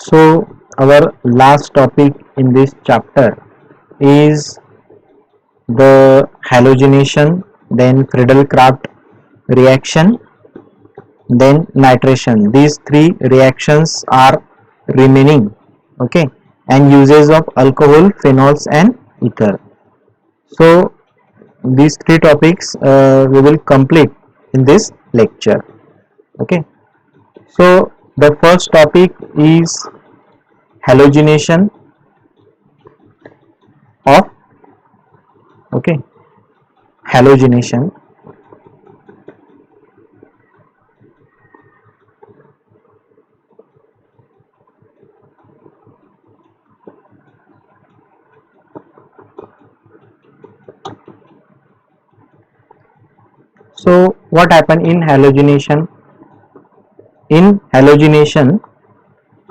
So our last topic in this chapter is the halogenation, then Friedel-Crafts reaction, then nitration. These three reactions are remaining, okay, and uses of alcohol, phenols and ether. So these three topics we will complete in this lecture, okay. So the first topic is halogenation of, okay, halogenation. So what happen in halogenation? In halogenation,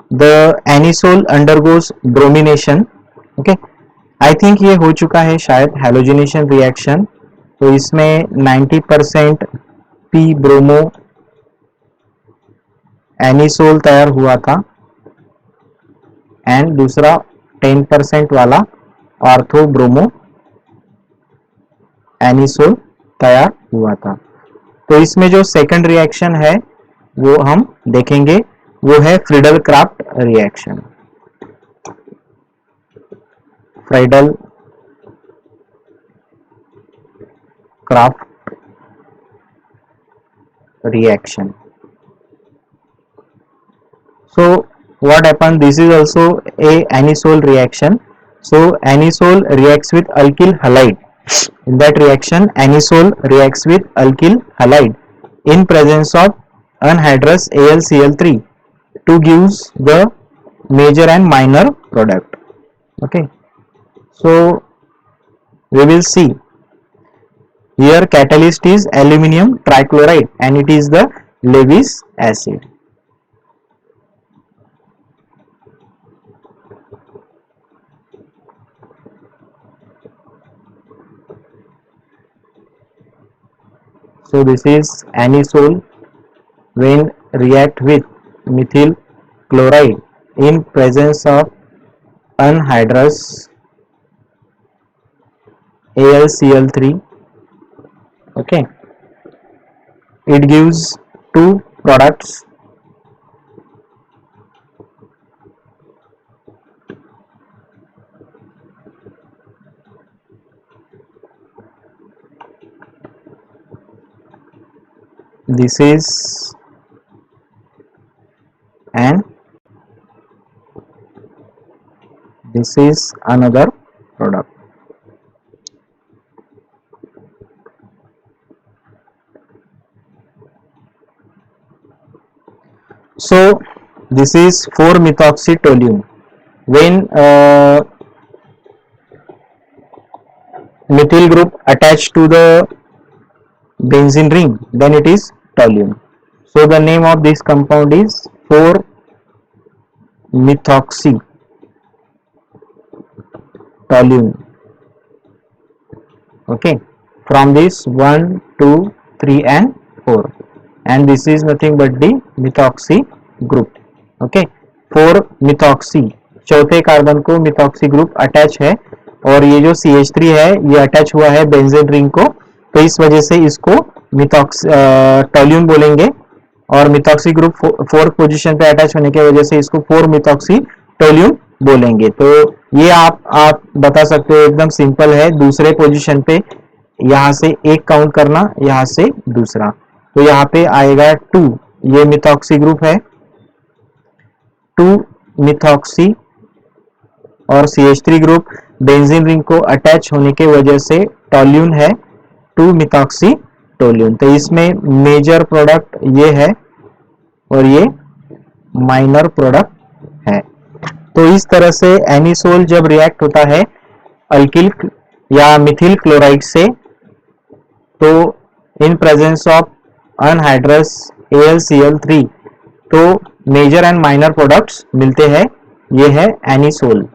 the anisole undergoes bromination, okay. I think ये हो चुका है शायद halogenation reaction. तो इसमें 90% P bromo anisole तैयार हुआ था एंड दूसरा 10% वाला ऑर्थो ब्रोमो एनिसोल तैयार हुआ था. तो इसमें जो सेकंड रिएक्शन है वो हम देखेंगे, वो है Friedel craft reaction. Friedel craft reaction. So what happened, this is also a anisole reaction. So anisole reacts with alkyl halide. In that reaction anisole reacts with alkyl halide in presence of anhydrous AlCl3 to gives the major and minor product, okay. So we will see here catalyst is aluminum trichloride and it is the Lewis acid. So this is anisole when react with methyl chloride in presence of anhydrous AlCl3, okay. It gives two products. This is and this is another product. So this is 4-methoxytoluene. When methyl group attached to the benzene ring, then it is toluene. So the name of this compound is 4-methoxytoluene, okay. From this 1, 2, 3 and 4, and this is nothing but the methoxy group, okay. 4-methoxy, चौथे carbon को methoxy group attach है और ये जो CH3 है ये attach हुआ है बेंजीन रिंग को, तो इस वजह से इसको टॉल्यून बोलेंगे. और मिथॉक्सी ग्रुप 4th पोजीशन पे अटैच होने की वजह से इसको 4-methoxytoluene बोलेंगे. तो ये आप बता सकते हो, एकदम सिंपल है. दूसरे पोजीशन पे यहाँ से एक काउंट करना, यहाँ से दूसरा, तो यहाँ पे आएगा 2. ये मिथॉक्सी ग्रुप है 2-methoxy और CH3 ग्रुप बेंजीन रिंग को अटैच होने के वजह से टॉल्यून है 2-methoxytoluene. तो इसमें मेजर प्रोडक्ट ये है और ये माइनर प्रोडक्ट है. तो इस तरह से एनिसोल जब रिएक्ट होता है अल्किल या मिथिल क्लोराइड से, तो in presence of anhydrous AlCl3 तो मेजर एंड माइनर प्रोडक्ट्स मिलते हैं. ये है एनिसोल,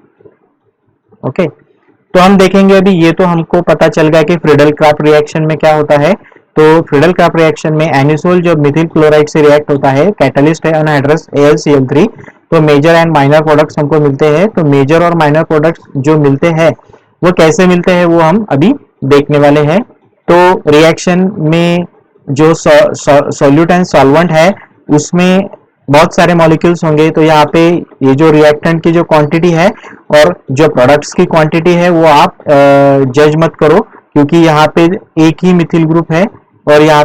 ओके. तो हम देखेंगे अभी, ये तो हमको पता चल गया कि फ्रीडल क्राफ्ट रिएक्शन में क्या होता है. तो फ्रीडल क्राफ्ट रिएक्शन में एनिसोल जब मिथिल क्लोराइड से रिएक्ट होता है, कैटलिस्ट है अनहाइड्रस AlCl3, तो मेजर एंड माइनर प्रोडक्ट्स हमको मिलते हैं। तो मेजर और माइनर प्रोडक्ट्स जो मिलते हैं वो कैसे मिलते हैं वो हम अभी देखने वाले हैं। तो रिएक्शन में जो सॉल्यूट एंड सॉल्वेंट है उसमें बहुत सारे मॉलिक्यूल्स होंगे। तो यहाँ पे ये जो रिएक्टेंट की जो क्वांटिटी है और जो प्रोडक्ट्स की क्वांटिटी है वो आप जज मत करो, क्योंकि यहाँ पे एक ही मिथिल ग्रुप है और यहाँ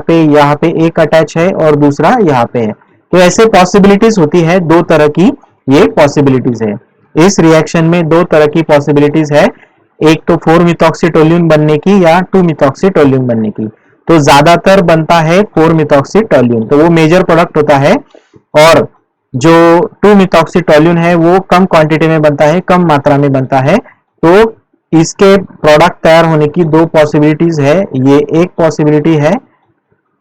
पे एक अटैच है और दूसरा यहाँ पे है। तो ऐसे पॉसिबिलिटीज होती है, दो तरह की ये पॉसिबिलिटीज है। इस रिएक्शन में दो तरह की पॉसिबिलिटीज है, एक तो 4 मिथॉक्सीटोल्यून बनने की या 2 मिथॉक्सीटोल्यून बनने की। तो ज्यादातर बनता है 4 मिथॉक्सीटोल्यून, तो वो मेजर प्रोडक्ट होता है। और जो 2 मिथॉक्सीटोल्यून है वो कम क्वांटिटी में बनता है, कम मात्रा में बनता है। तो इसके प्रोडक्ट तैयार होने की दो पॉसिबिलिटीज है, ये एक पॉसिबिलिटी है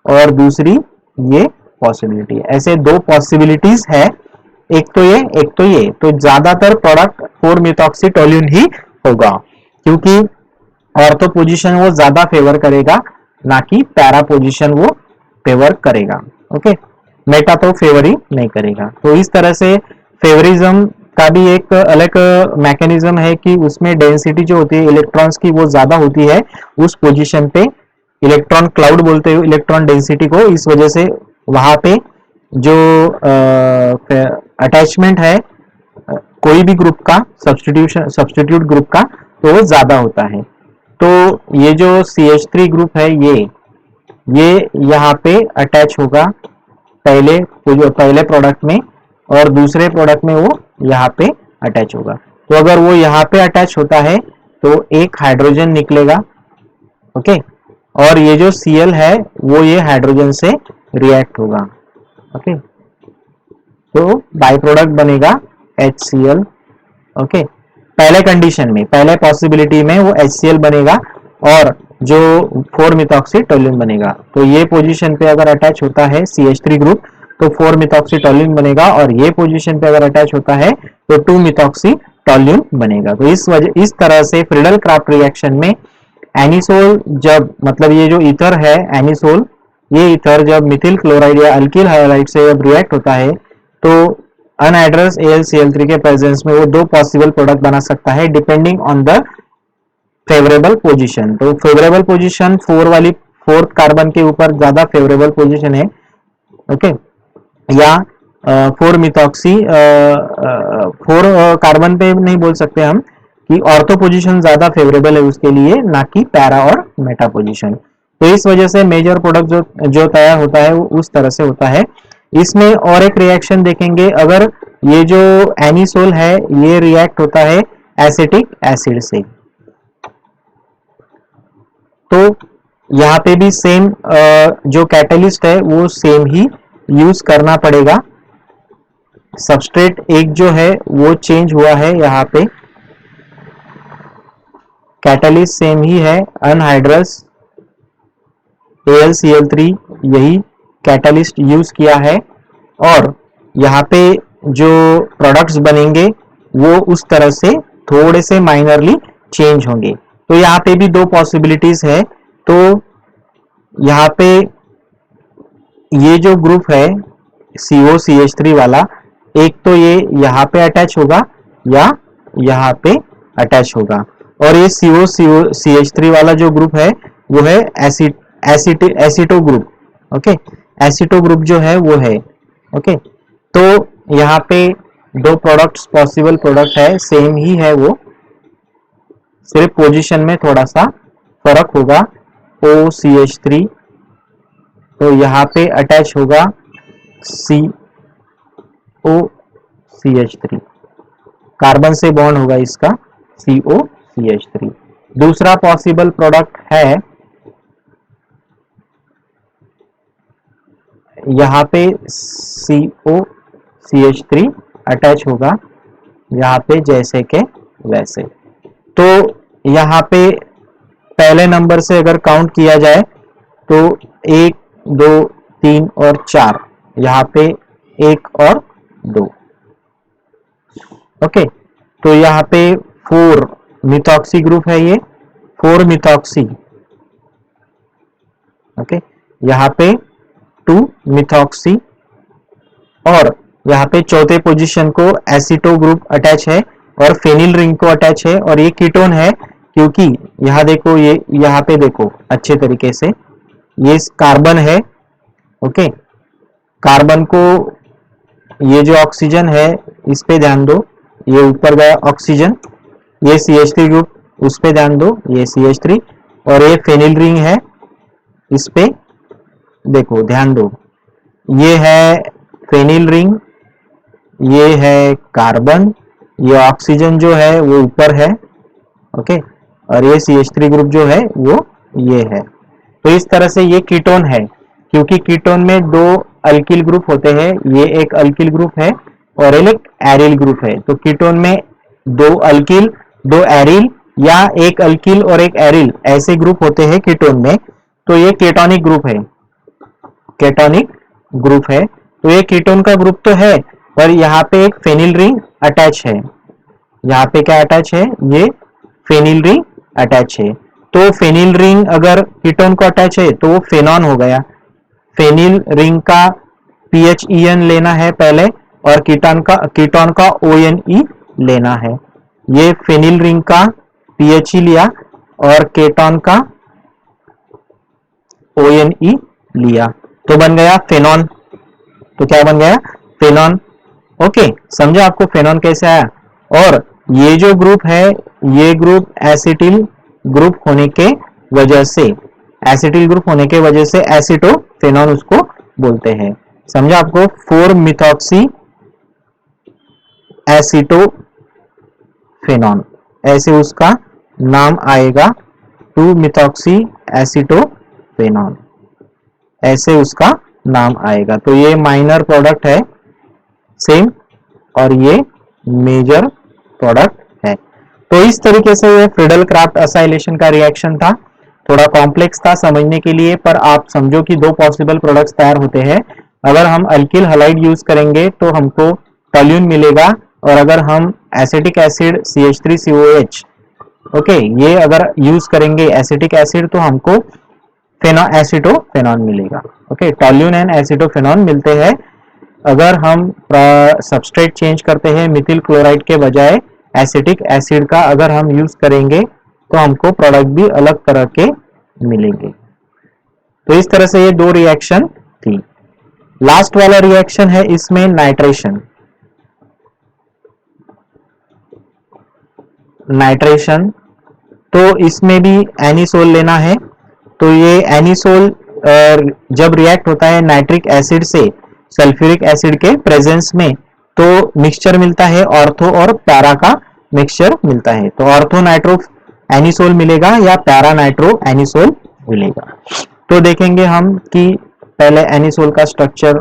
और दूसरी ये पॉसिबिलिटी है। ऐसे दो पॉसिबिलिटीज है, एक तो ये एक तो ये। तो ज्यादातर प्रोडक्ट 4 मिथॉक्सीटोल्यून ही होगा, क्योंकि ऑर्थो पोजीशन वो ज्यादा फेवर करेगा, ना कि पैरा पोजीशन वो फेवर करेगा। ओके, मेटा तो फेवर ही नहीं करेगा। तो इस तरह से फेवरिज्म का भी एक अलग मैकेनिज्म है कि उसमें डेंसिटी जो होती है इलेक्ट्रॉन्स की वो ज्यादा होती है उस पोजीशन पे। इलेक्ट्रॉन क्लाउड बोलते हैं इलेक्ट्रॉन डेंसिटी को, इस वजह से वहां पे जो अटैचमेंट है कोई भी ग्रुप का, सब्स्टिट्यूट ग्रुप का, तो वो ज्यादा होता है। तो ये जो CH3 ग्रुप है ये यहाँ पे अटैच होगा पहले प्रोडक्ट में, और दूसरे प्रोडक्ट में वो यहाँ पे अटैच होगा। तो अगर वो यहाँ पे अटैच होता है तो एक हाइड्रोजन निकलेगा। ओके, और ये जो Cl है वो ये हाइड्रोजन से रिएक्ट होगा। ओके, तो बाई प्रोडक्ट बनेगा HCl। ओके, पहले कंडीशन में, पहले पॉसिबिलिटी में वो HCl बनेगा और जो 4 मिथॉक्सीटोल्यून बनेगा। तो ये पोजीशन पे अगर अटैच होता है CH3 ग्रुप तो 4 मिथॉक्सीटोल्यून बनेगा, और ये पोजीशन पे अगर अटैच होता है तो 2 मिथॉक्सीटोल्यून बनेगा। तो इस तरह से फ्रीडल क्राफ्ट रिएक्शन में एनिसोल जब, मतलब ये जो ईथर है एनिसोल, ये ईथर जब मिथिल क्लोराइड या अल्किल हाइड्राइड से जब रिएक्ट होता है तो अनहाइड्रस AlCl3 के प्रेजेंस में वो दो पॉसिबल प्रोडक्ट बना सकता है depending on the favourable position. तो फेवरेबल पोजीशन 4th कार्बन के ऊपर ज्यादा फेवरेबल पोजीशन है। ओके, या 4 मिथॉक्सी 4 कार्बन पे नहीं बोल सकते हम कि ऑर्थो पोजीशन ज्यादा फेवरेबल है उसके लिए, ना कि पैरा और मेटा पोजीशन। तो इस वजह से मेजर प्रोडक्ट जो तैयार होता है वो उस तरह से होता है। इसमें और एक रिएक्शन देखेंगे, अगर ये जो एनिसोल है ये रिएक्ट होता है एसिटिक एसिड से, तो यहाँ पे भी सेम जो कैटलिस्ट है वो सेम ही यूज करना पड़ेगा। सबस्ट्रेट एक जो है वो चेंज हुआ है, यहाँ पे कैटलिस्ट सेम ही है, अनहाइड्रस AlCl3 यही कैटलिस्ट यूज किया है, और यहाँ पे जो प्रोडक्ट्स बनेंगे वो उस तरह से थोड़े से माइनरली चेंज होंगे। तो यहाँ पे भी दो पॉसिबिलिटीज है। तो यहाँ पे ये जो ग्रुप है COCH3 वाला, एक तो ये यहाँ पे अटैच होगा या यहाँ पे अटैच होगा, और ये COCH3 वाला जो ग्रुप है वो है एसिटो ग्रुप। ओके, एसिटो ग्रुप जो है वो है। ओके, तो यहाँ पे दो प्रोडक्ट्स पॉसिबल प्रोडक्ट है, सेम ही है, वो सिर्फ पोजीशन में थोड़ा सा फर्क होगा। OCH3 तो यहाँ पे अटैच होगा COCH3, कार्बन से बॉन्ड होगा इसका COCH3। दूसरा पॉसिबल प्रोडक्ट है यहाँ पे COCH3 अटैच होगा यहाँ पे जैसे के वैसे। तो यहाँ पे पहले नंबर से अगर काउंट किया जाए तो 1 2 3 और 4, यहाँ पे 1 और 2। ओके, तो यहाँ पे 4 मिथॉक्सी ग्रुप है, ये 4 मिथॉक्सी। ओके, यहाँ पे 2 मिथॉक्सी, और यहाँ पे चौथे पोजीशन को एसिटो ग्रुप अटैच है और फेनिल रिंग को अटैच है, और ये कीटोन है क्योंकि यहाँ देखो, ये यहाँ पे देखो अच्छे तरीके से, ये कार्बन है। ओके, कार्बन को, ये जो ऑक्सीजन है इस पे ध्यान दो, ये ऊपर गया ऑक्सीजन, ये CH3 ग्रुप उस पे ध्यान दो, ये CH3, और ये फेनिल रिंग है, इस पे देखो ध्यान दो, ये है फेनिल रिंग, ये है कार्बन, ये ऑक्सीजन जो है वो ऊपर है। ओके, और ये CH3 ग्रुप जो है वो ये है। तो इस तरह से ये कीटोन है, क्योंकि कीटोन में दो अल्किल ग्रुप होते हैं, ये एक अल्किल ग्रुप है और एक एरिल ग्रुप है। तो कीटोन में दो अल्किल, दो एरिल, या एक अल्किल और एक एरिल ऐसे ग्रुप होते हैं कीटोन में। तो ये केटोनिक ग्रुप है, केटोनिक ग्रुप है। तो ये कीटोन का ग्रुप तो है, पर यहाँ पे एक फेनिल रिंग अटैच है। यहाँ पे क्या अटैच है? ये फेनिल रिंग अटैच है। तो फेनिल रिंग अगर कीटोन को अटैच है तो वो फेनॉन हो गया। फेनिल रिंग का PHEN लेना है पहले, और कीटोन का ONE लेना है। ये फेनिल रिंग का PHE लिया और कीटोन का ONE लिया, तो बन गया फेनॉन। तो क्या बन गया? फेनॉन। ओके, समझो आपको फेनॉन कैसे आया। और ये जो ग्रुप है, ये ग्रुप एसिटिल ग्रुप होने के वजह से, एसिटिल ग्रुप होने के वजह से एसिटो फेनॉन उसको बोलते हैं। समझा आपको? 4 मिथॉक्सी एसिटो फेनॉन, ऐसे उसका नाम आएगा। 2 मिथॉक्सी एसिटो फेनॉन, ऐसे उसका नाम आएगा। तो ये माइनर प्रोडक्ट है सेम, और ये मेजर प्रोडक्ट है। तो इस तरीके से ये फ्रीडल क्राफ्ट असाइलेशन का रिएक्शन था। थोड़ा कॉम्प्लेक्स था समझने के लिए, पर आप समझो कि दो पॉसिबल प्रोडक्ट्स तैयार होते हैं। अगर हम अल्किल हलाइड यूज करेंगे तो हमको टॉल्यून मिलेगा, और अगर हम एसिटिक एसिड CH3COH, ओके, ये अगर यूज करेंगे एसिटिक एसिड, तो हमको एसिटोफेनॉन मिलेगा। ओके, टॉल्यून एंड एसिटोफेनॉन मिलते हैं। अगर हम सबस्ट्रेट चेंज करते हैं, मिथिल क्लोराइड के बजाय एसिटिक एसिड का अगर हम यूज करेंगे, तो हमको प्रोडक्ट भी अलग तरह के मिलेंगे। तो इस तरह से ये दो रिएक्शन थी। लास्ट वाला रिएक्शन है इसमें नाइट्रेशन। नाइट्रेशन, तो इसमें भी एनिसोल लेना है। तो ये एनिसोल जब रिएक्ट होता है नाइट्रिक एसिड से सल्फ्यूरिक एसिड के प्रेजेंस में, तो मिक्सचर मिलता है, ऑर्थो और पैरा का मिक्सचर मिलता है। तो ऑर्थो नाइट्रो एनिसोल मिलेगा या पैरा नाइट्रो एनिसोल मिलेगा। तो देखेंगे हम कि पहले एनिसोल का स्ट्रक्चर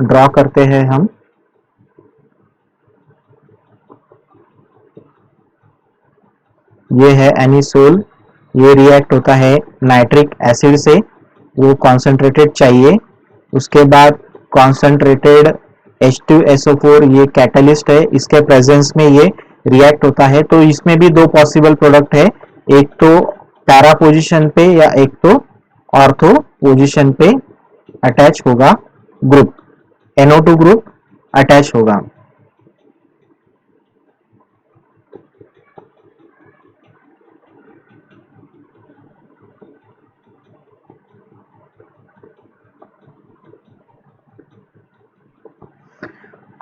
ड्रॉ करते हैं हम। ये है एनिसोल, ये रिएक्ट होता है नाइट्रिक एसिड से, वो कॉन्सेंट्रेटेड चाहिए। उसके बाद कॉन्सेंट्रेटेड H2SO4 ये कैटलिस्ट है, इसके प्रेजेंस में ये रिएक्ट होता है। तो इसमें भी दो पॉसिबल प्रोडक्ट है, एक तो पैरा पोजीशन पे या एक तो ऑर्थो पोजीशन पे अटैच होगा ग्रुप, NO2 ग्रुप अटैच होगा।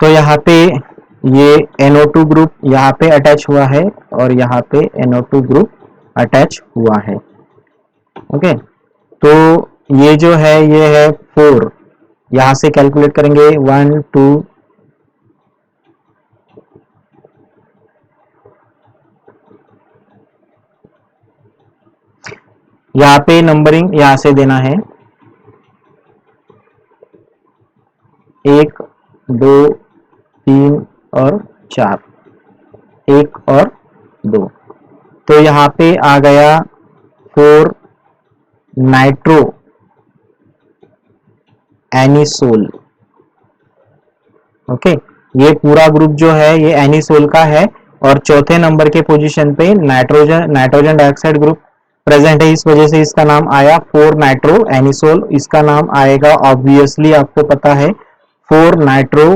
तो यहाँ पे ये NO2 ग्रुप यहाँ पे अटैच हुआ है और यहाँ पे NO2 ग्रुप अटैच हुआ है। ओके, तो ये जो है ये है 4, यहाँ से कैलकुलेट करेंगे 1 2, यहाँ पे नंबरिंग यहाँ से देना है 1 2 3 और 4, 1 और 2। तो यहाँ पे आ गया 4 नाइट्रो एनिसोल। ओके, ये पूरा ग्रुप जो है ये एनिसोल का है, और चौथे नंबर के पोजीशन पे नाइट्रोजन डाइऑक्साइड ग्रुप प्रेजेंट है, इस वजह से इसका नाम आया 4 नाइट्रो एनिसोल। इसका नाम आएगा ऑब्वियसली, आपको पता है, 4 नाइट्रो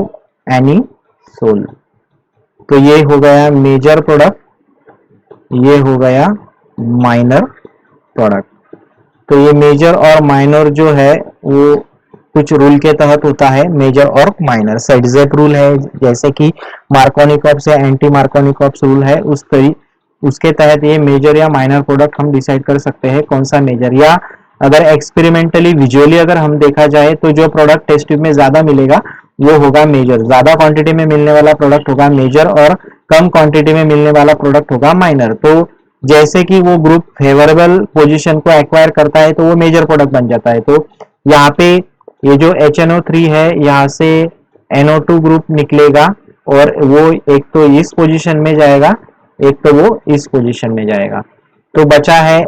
एनिसोल। तो ये हो गया मेजर प्रोडक्ट, ये हो गया माइनर प्रोडक्ट। तो ये मेजर और माइनर जो है वो कुछ रूल के तहत होता है, मेजर और माइनर। सेडजेप रूल है, जैसे कि मार्कोनिकॉप्स या एंटी मार्कोनिकॉप्स रूल है, उसके तहत ये मेजर या माइनर प्रोडक्ट हम डिसाइड कर सकते हैं कौन सा मेजर। या अगर एक्सपेरिमेंटली विजुअली अगर हम देखा जाए तो जो प्रोडक्ट टेस्ट ट्यूब में ज्यादा मिलेगा वो होगा मेजर, ज्यादा क्वांटिटी में मिलने वाला प्रोडक्ट होगा मेजर, और कम क्वांटिटी में मिलने वाला प्रोडक्ट होगा माइनर। तो जैसे कि वो ग्रुप फेवरेबल पोजीशन को एक्वायर करता है तो वो मेजर प्रोडक्ट बन जाता है। तो यहाँ पे ये जो HNO3 है यहाँ से NO2 ग्रुप निकलेगा और वो एक तो इस पोजीशन में जाएगा, एक तो वो इस पोजीशन में जाएगा। तो बचा है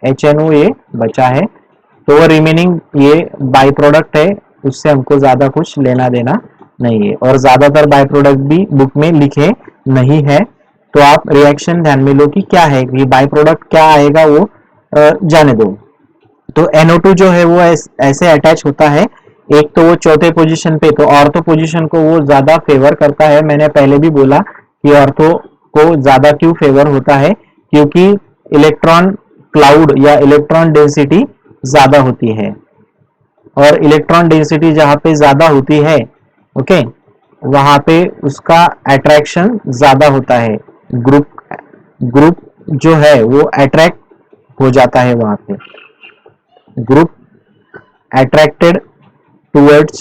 HNO ये बचा है। तो वो रिमेनिंग ये बाई प्रोडक्ट है, उससे हमको ज्यादा कुछ लेना देना नहीं है, और ज्यादातर बाई प्रोडक्ट भी बुक में लिखे नहीं है। तो आप रिएक्शन ध्यान में लो कि क्या है, कि बाई प्रोडक्ट क्या आएगा वो जाने दो। तो NO2 जो है वो ऐसे अटैच होता है, एक तो वो चौथे पोजीशन पे, तो ऑर्थो पोजीशन को वो ज्यादा फेवर करता है। मैंने पहले भी बोला कि ऑर्थो को ज्यादा क्यों फेवर होता है, क्योंकि इलेक्ट्रॉन क्लाउड या इलेक्ट्रॉन डेंसिटी ज्यादा होती है, और इलेक्ट्रॉन डेंसिटी जहां पे ज्यादा होती है ओके, वहां पे उसका अट्रैक्शन ज्यादा होता है। ग्रुप जो है वो अट्रैक्ट हो जाता है, वहां पे group attracted towards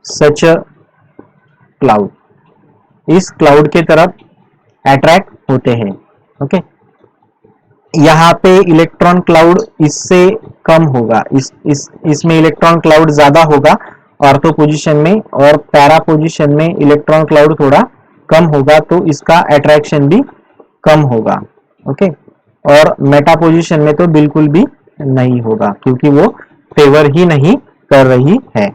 such a cloud, इस क्लाउड के तरफ अट्रैक्ट होते हैं ओके। यहाँ पे इलेक्ट्रॉन क्लाउड इससे कम होगा, इसमें इलेक्ट्रॉन क्लाउड ज्यादा होगा ऑर्थो पोजीशन में, और पैरा पोजीशन में इलेक्ट्रॉन क्लाउड थोड़ा कम होगा, तो इसका अट्रैक्शन भी कम होगा ओके। और मेटा पोजीशन में तो बिल्कुल भी नहीं होगा, क्योंकि वो फेवर ही नहीं कर रही है।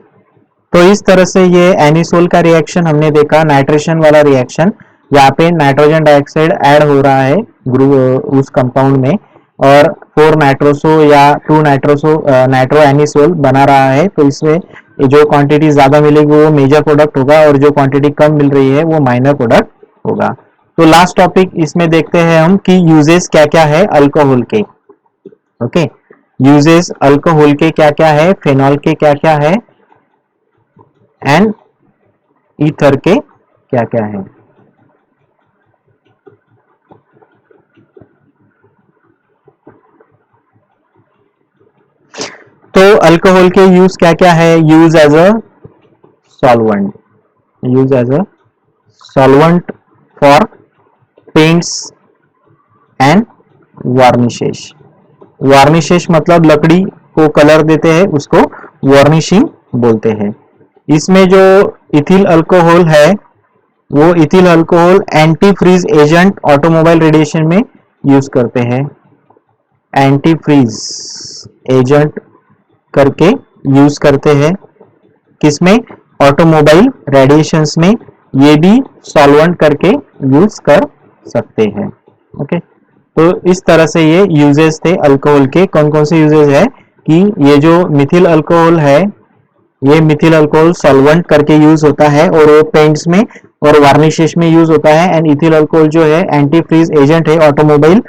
तो इस तरह से ये एनिसोल का रिएक्शन हमने देखा, नाइट्रेशन वाला रिएक्शन। यहाँ पे नाइट्रोजन डाइऑक्साइड ऐड हो रहा है उस कंपाउंड में, और 4 नाइट्रोसो या 2 नाइट्रो एनिसोल बना रहा है। तो इसमें जो क्वांटिटी ज्यादा मिलेगी वो मेजर प्रोडक्ट होगा, और जो क्वांटिटी कम मिल रही है वो माइनर प्रोडक्ट होगा। तो लास्ट टॉपिक इसमें देखते हैं हम कि यूजेस क्या क्या है अल्कोहल के ओके। यूजेस अल्कोहल के क्या क्या है, फेनॉल के क्या क्या है, एंड ईथर के क्या क्या है। तो अल्कोहल के यूज क्या क्या है, use as a solvent, use as a solvent for paints and varnishes. Varnishes मतलब लकड़ी को कलर देते हैं, उसको वार्निशिंग बोलते हैं। इसमें जो इथिल अल्कोहल है वो ethyl alcohol antifreeze agent automobile radiation में यूज करते हैं, एंटी फ्रीज एजेंट करके यूज करते हैं किसमें, ऑटोमोबाइल रेडिएशंस में। ये भी सॉल्वेंट करके यूज कर सकते हैं ओके। तो इस तरह से ये यूजेस थे अल्कोहल के। कौन कौन से यूजेस है कि ये जो मिथिल अल्कोहल है, ये मिथिल अल्कोहल सॉल्वेंट करके यूज होता है, और वो पेंट्स में और वार्निशेस में यूज होता है। एंड इथिल अल्कोहल जो है एंटी फ्रीज एजेंट है, ऑटोमोबाइल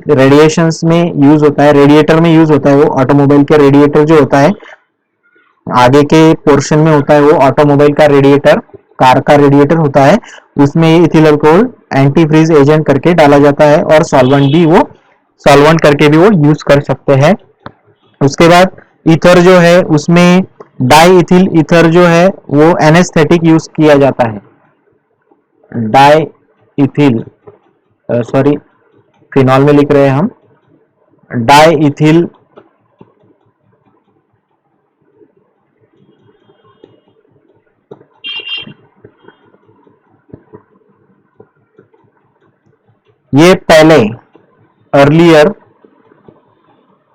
रेडिएशंस में यूज होता है, रेडिएटर में यूज होता है। वो ऑटोमोबाइल के रेडिएटर जो होता है आगे के पोर्शन में होता है, वो ऑटोमोबाइल का रेडिएटर, कार का रेडिएटर होता है, उसमें ethyl alcohol antifreeze agent करके डाला जाता है, और सॉल्वेंट करके भी वो यूज कर सकते हैं। उसके बाद ईथर जो है उसमें डाई इथिल ईथर जो है वो एनेस्थेटिक यूज किया जाता है। डाई इथिल सॉरी फिनॉल में लिख रहे हैं हम, डाई इथिल ये पहले earlier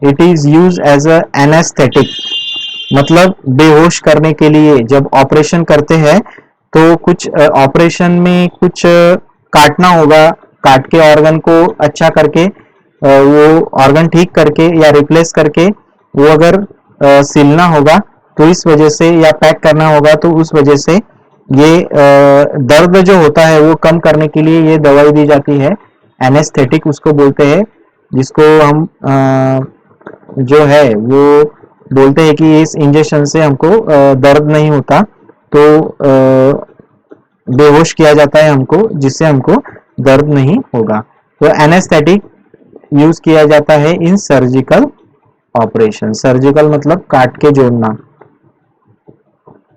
it is use as a anaesthetic, मतलब बेहोश करने के लिए। जब ऑपरेशन करते हैं तो कुछ ऑपरेशन में कुछ काटना होगा, काट के ऑर्गन को अच्छा करके वो ऑर्गन ठीक करके या रिप्लेस करके वो अगर सिलना होगा तो इस वजह से, या पैक करना होगा तो उस वजह से ये दर्द जो होता है वो कम करने के लिए ये दवाई दी जाती है। एनेस्थेटिक उसको बोलते हैं, जिसको हम जो है वो बोलते हैं कि इस इंजेक्शन से हमको दर्द नहीं होता, तो बेहोश किया जाता है हमको, जिससे हमको दर्द नहीं होगा। तो एनेस्थेटिक यूज किया जाता है इन सर्जिकल ऑपरेशन। सर्जिकल मतलब काट के जोड़ना।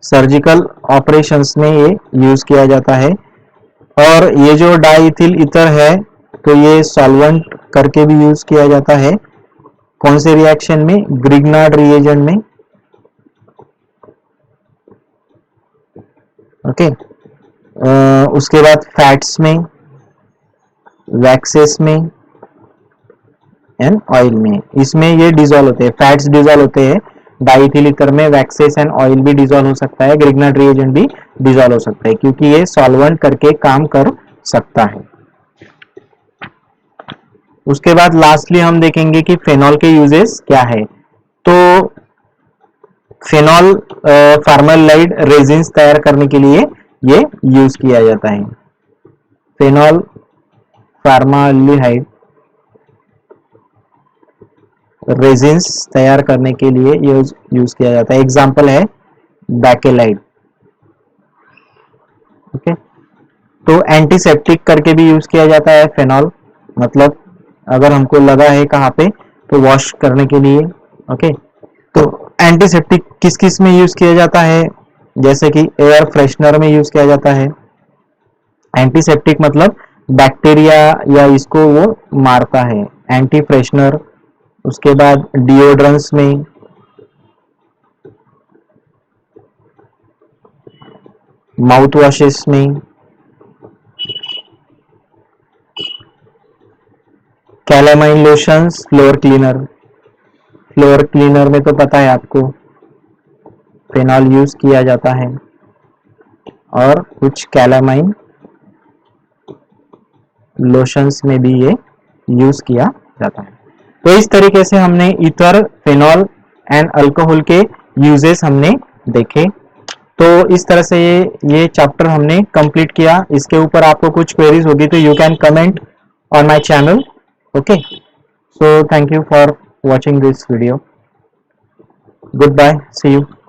सर्जिकल ऑपरेशंस में ये यूज किया जाता है। और ये जो डाइथिल ईथर है तो ये सॉल्वेंट करके भी यूज किया जाता है। कौन से रिएक्शन में? ग्रिग्नार्ड रिएजेंट में। ओके। उसके बाद फैट्स में, वैक्सेस में एंड ऑयल में, इसमें ये डिजोल्व होते हैं। फैट्स डिजोल्व होते हैं डाइथिल ईथर में, वैक्सेस एंड ऑयल भी डिजोल्व हो सकता है, ग्रिग्नार्ड रिएजेंट भी डिजोल्व हो सकता है, क्योंकि ये सॉल्वेंट करके काम कर सकता है। उसके बाद लास्टली हम देखेंगे कि फेनॉल के यूजेस क्या है। तो फेनॉल फॉर्मलाइड रेजिन्स तैयार करने के लिए ये यूज किया जाता है। फेनॉल फॉर्मल्डिहाइड रेजिन्स तैयार करने के लिए यूज किया जाता है। एग्जांपल है बैकेलाइड। ओके। तो एंटीसेप्टिक करके भी यूज किया जाता है फेनॉल, मतलब अगर हमको लगा है कहाँ पे तो वॉश करने के लिए। ओके। तो एंटीसेप्टिक किस किस में यूज किया जाता है? जैसे कि एयर फ्रेशनर में यूज किया जाता है। एंटीसेप्टिक मतलब बैक्टीरिया या इसको वो मारता है, एंटी फ्रेशनर। उसके बाद डिओड्रेंट्स में, माउथ वॉशेस में, calamine lotions, floor cleaner. Floor cleaner में तो पता है आपको फेनॉल यूज किया जाता है, और कुछ कैलामाइन लोशंस में भी ये यूज किया जाता है। तो इस तरीके से हमने ईथर, फेनॉल एंड अल्कोहल के यूजेस हमने देखे। तो इस तरह से ये चैप्टर हमने कंप्लीट किया। इसके ऊपर आपको कुछ क्वेरीज होगी तो you can comment on my channel. Okay, so thank you for watching this video. Goodbye, see you.